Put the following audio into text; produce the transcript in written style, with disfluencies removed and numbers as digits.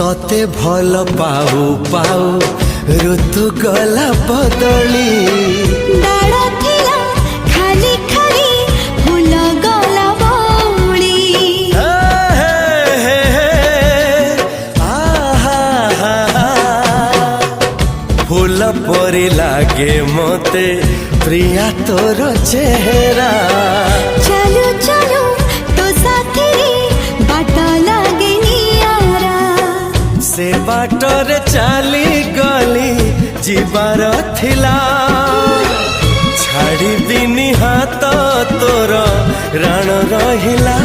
तते भल पाऊ पाऊ ऋतु गला बदली डाल थिला खाली खाली फूल गला बौली फूल परी लागे मते प्रिया तोर चेहरा चलो चलो तो साथी बाट लागे नियारा से बाटरे चली गली जीवार थिला छाड़ी बिनी हाथ तोर राण रहिला।